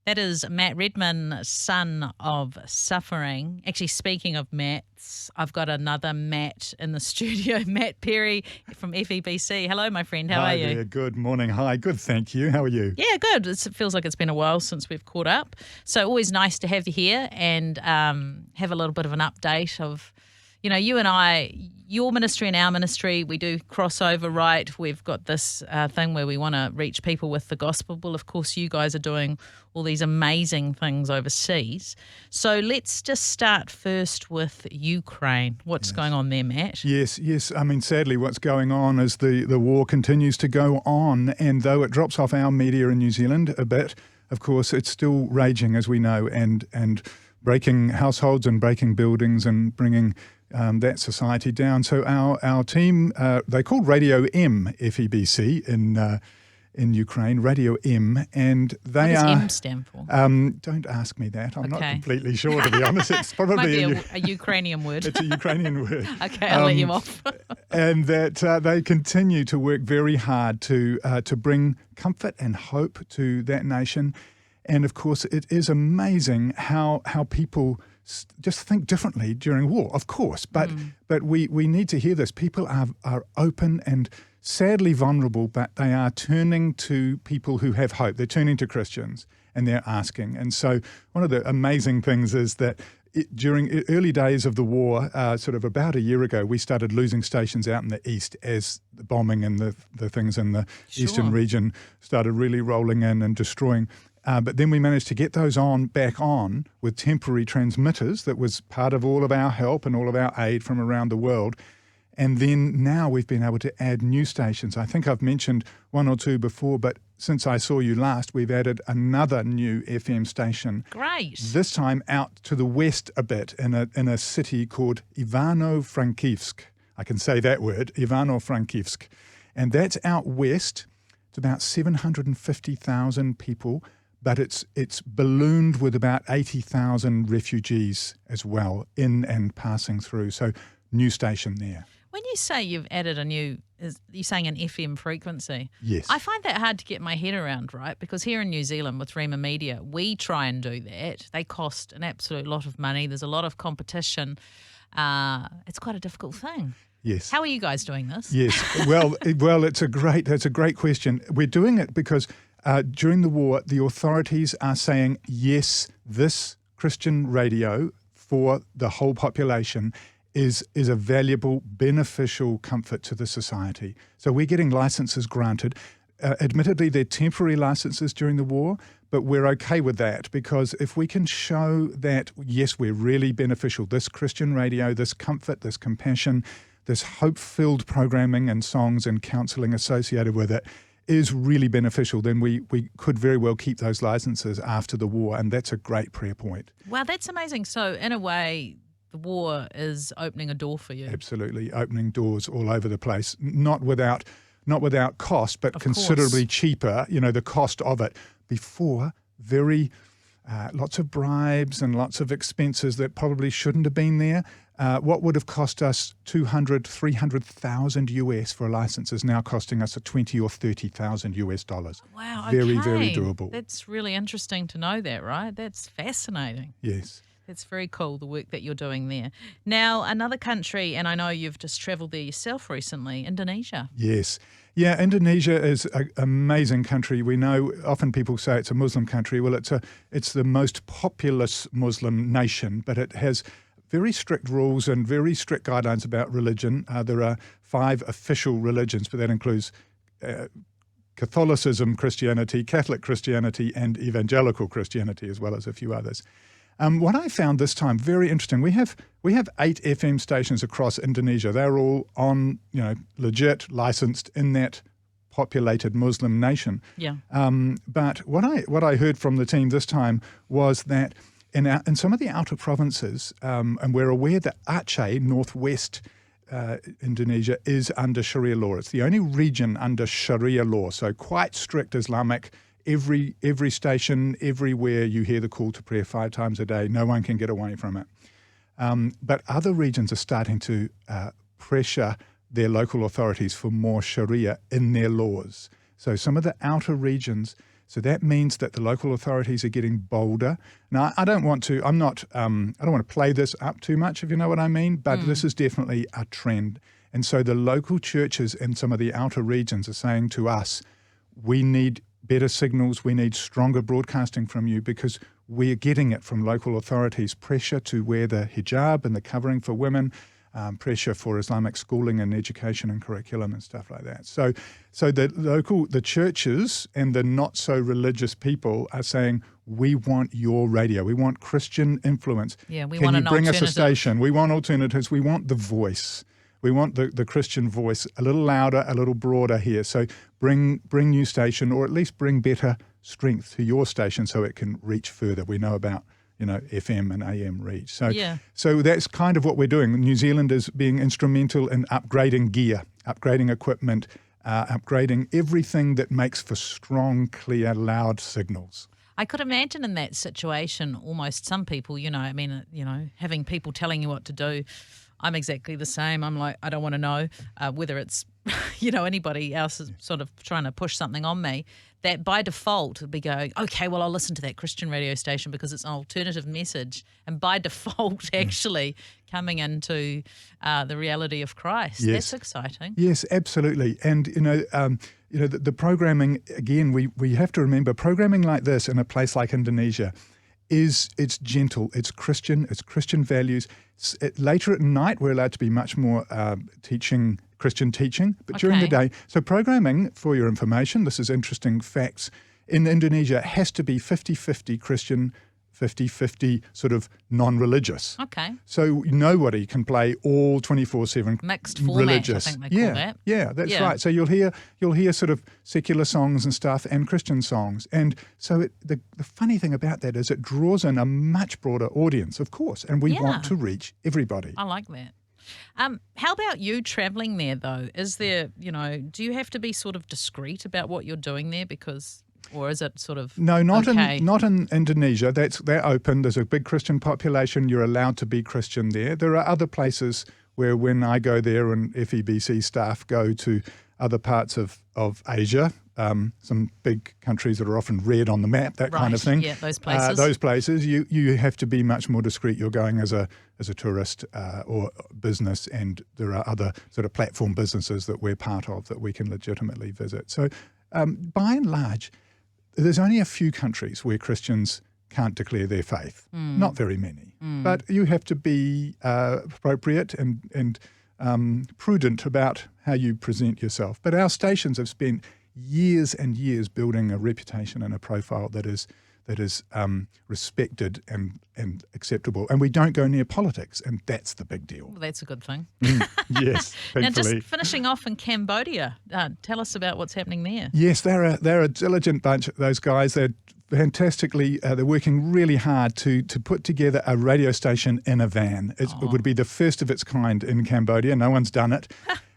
That is Matt Redman, Son of Suffering. Actually, speaking of Matts, I've got another Matt in the studio, Matt Perry from FEBC. Hello, my friend. How are you? Hi there. Good morning. Hi. Good, thank you. How are you? Yeah, good. It feels like it's been a while since we've caught up. So always nice to have you here and have a little bit of an update of, you and I, your ministry and our ministry, we do crossover, right? We've got this thing where we want to reach people with the gospel. Well, of course, you guys are doing all these amazing things overseas. So let's just start first with Ukraine. What's going on there, Matt? Yes. I mean, sadly, what's going on is the war continues to go on, and though it drops off our media in New Zealand a bit, of course, it's still raging, as we know, and breaking households and breaking buildings and bringing that society down. So our team, they called Radio M, FEBC in Ukraine, Radio M, and they what does are. M stand for? Don't ask me that. I'm not completely sure, to be honest. It's probably might be a Ukrainian word. It's a Ukrainian word. Okay, I'll let you off. And that they continue to work very hard to bring comfort and hope to that nation. And of course, it is amazing how people just think differently during war, of course. But we need to hear this. People are open and sadly vulnerable, but they are turning to people who have hope. They're turning to Christians and they're asking. And so one of the amazing things is that during early days of the war, sort of about a year ago, we started losing stations out in the east as the bombing and the things in the eastern region started really rolling in and destroying. But then we managed to get those back on with temporary transmitters. That was part of all of our help and all of our aid from around the world. And then now we've been able to add new stations. I think I've mentioned one or two before, but since I saw you last, we've added another new FM station. Great. This time out to the west a bit in a city called Ivano-Frankivsk. I can say that word, Ivano-Frankivsk. And that's out west. It's about 750,000 people. But it's ballooned with about 80,000 refugees as well in and passing through. So new station there. When you say you've added you're saying an FM frequency. Yes. I find that hard to get my head around, right? Because here in New Zealand with Rema Media, we try and do that. They cost an absolute lot of money. There's a lot of competition. It's quite a difficult thing. Yes. How are you guys doing this? Yes. Well, that's a great question. We're doing it because during the war, the authorities are saying, yes, this Christian radio for the whole population is a valuable, beneficial comfort to the society. So we're getting licenses granted. Admittedly, they're temporary licenses during the war, but we're okay with that because if we can show that, yes, we're really beneficial, this Christian radio, this comfort, this compassion, this hope-filled programming and songs and counselling associated with it, is really beneficial, then we could very well keep those licenses after the war, and that's a great prayer point. Wow, that's amazing. So in a way, the war is opening a door for you. Absolutely, opening doors all over the place, not without cost, but of considerably course. cheaper, the cost of it. Before, lots of bribes and lots of expenses that probably shouldn't have been there. What would have cost us $300,000 US for a license is now costing us $20,000 or $30,000 US. Wow, very, okay. very doable. That's really interesting to know that, right? That's fascinating. Yes. That's very cool, the work that you're doing there. Now, another country, and I know you've just travelled there yourself recently, Indonesia. Yes. Yeah, Indonesia is an amazing country. We know often people say it's a Muslim country. Well, it's the most populous Muslim nation, but it has very strict rules and very strict guidelines about religion. There are 5 official religions, but that includes Catholicism, Christianity, Catholic Christianity, and evangelical Christianity, as well as a few others. What I found this time very interesting. We have 8 FM stations across Indonesia. They're all on, legit, licensed in that populated Muslim nation. Yeah. But what I heard from the team this time was that in some of the outer provinces, and we're aware that Aceh, northwest Indonesia, is under Sharia law. It's the only region under Sharia law, so quite strict Islamic. Every station, everywhere you hear the call to prayer 5 times a day. No one can get away from it. But other regions are starting to pressure their local authorities for more Sharia in their laws. So some of the outer regions, So that means that the local authorities are getting bolder. Now, I don't want to play this up too much, if you know what I mean, but this is definitely a trend. And so the local churches in some of the outer regions are saying to us, we need better signals, we need stronger broadcasting from you, because we're getting it from local authorities, pressure to wear the hijab and the covering for women, pressure for Islamic schooling and education and curriculum and stuff like that. So the churches and the not so religious people are saying, we want your radio, we want Christian influence. Yeah, we Can want you an bring us a alternative. station? We want alternatives. We want the voice. We want the Christian voice a little louder, a little broader here. So bring new station, or at least bring better strength to your station so it can reach further. We know about FM and AM reach. So that's kind of what we're doing. New Zealand is being instrumental in upgrading gear, upgrading equipment, upgrading everything that makes for strong, clear, loud signals. I could imagine in that situation almost some people, having people telling you what to do. I'm exactly the same. I'm like, I don't want to know whether it's, anybody else is sort of trying to push something on me. That by default would be going, okay, well, I'll listen to that Christian radio station because it's an alternative message. And by default, actually coming into the reality of Christ. Yes. That's exciting. Yes, absolutely. And, the programming, again, we have to remember programming like this in a place like Indonesia it's gentle, it's Christian values. Later at night, we're allowed to be much more Christian teaching, but during the day. So programming, for your information, this is interesting facts, in Indonesia has to be 50-50 Christian, 50-50 sort of non-religious. Okay. So nobody can play all 24/7 mixed format, religious. I think they call that. Yeah, that's right. So you'll hear sort of secular songs and stuff and Christian songs. And so the funny thing about that is it draws in a much broader audience, of course, and we want to reach everybody. I like that. How about you travelling there, though? Is there, do you have to be sort of discreet about what you're doing there or is it sort of No, not okay? not in Indonesia. They're open. There's a big Christian population. You're allowed to be Christian there. There are other places where when I go there and FEBC staff go to other parts of Asia, some big countries that are often red on the map, that kind of thing. Yeah, those places. Those places, you have to be much more discreet. You're going as a tourist or business, and there are other sort of platform businesses that we're part of that we can legitimately visit. So by and large, there's only a few countries where Christians can't declare their faith. Not very many. But you have to be appropriate and prudent about how you present yourself. But our stations have spent years and years building a reputation and a profile that is respected and acceptable. And we don't go near politics, and that's the big deal. Well, that's a good thing. Yes, thankfully. Now, just finishing off in Cambodia, tell us about what's happening there. Yes, they're a diligent bunch, those guys. They're fantastically, they're working really hard to put together a radio station in a van. It would be the first of its kind in Cambodia. No one's done it.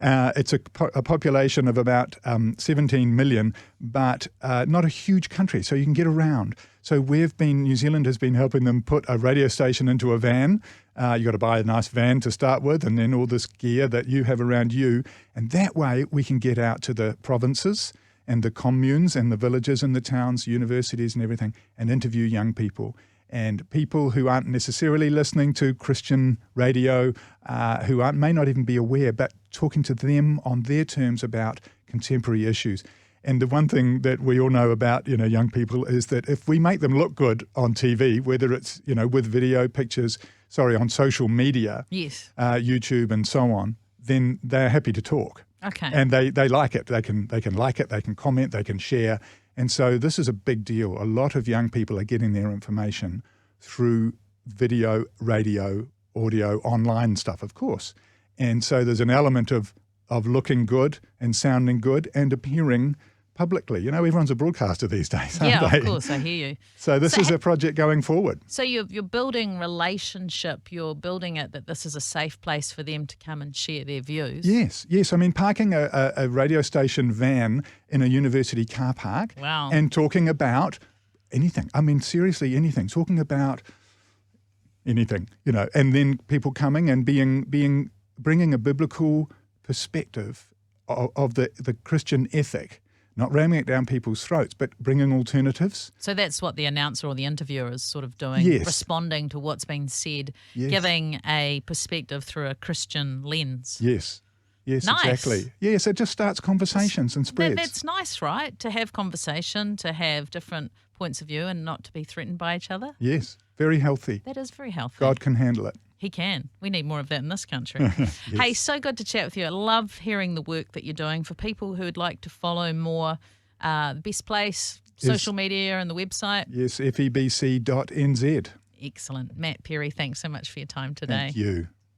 It's a population of about 17 million, but not a huge country, so you can get around. So New Zealand has been helping them put a radio station into a van. You've got to buy a nice van to start with, and then all this gear that you have around you. And that way we can get out to the provinces and the communes and the villages and the towns, universities and everything, and interview young people. And people who aren't necessarily listening to Christian radio, who may not even be aware, but talking to them on their terms about contemporary issues. And the one thing that we all know about, young people is that if we make them look good on TV, whether it's, with video, pictures, on social media, Yes. YouTube and so on, then they're happy to talk. Okay. And they like it. They can like it, they can comment, they can share. And so this is a big deal. A lot of young people are getting their information through video, radio, audio, online stuff, of course. And so there's an element of looking good and sounding good and appearing publicly. Everyone's a broadcaster these days, aren't they? Yeah, of course, I hear you. So this is a project going forward. So you're building relationship, you're building it that this is a safe place for them to come and share their views. Yes. I mean, parking a radio station van in a university car park and talking about anything. I mean, seriously, anything. Talking about anything, and then people coming and bringing a biblical perspective of the Christian ethic not ramming it down people's throats, but bringing alternatives. So that's what the announcer or the interviewer is sort of doing, Yes. responding to what's been said, Yes. giving a perspective through a Christian lens. Yes. Yes, Nice. exactly. Yes, it just starts conversations and spreads. That's nice, right? To have conversation, to have different points of view and not to be threatened by each other. Yes, very healthy. That is very healthy. God can handle it. He can. We need more of that in this country. Hey, so good to chat with you. I love hearing the work that you're doing. For people who would like to follow more, the best place, social media and the website. Yes, FEBC.nz. Excellent. Matt Perry, thanks so much for your time today. Thank you.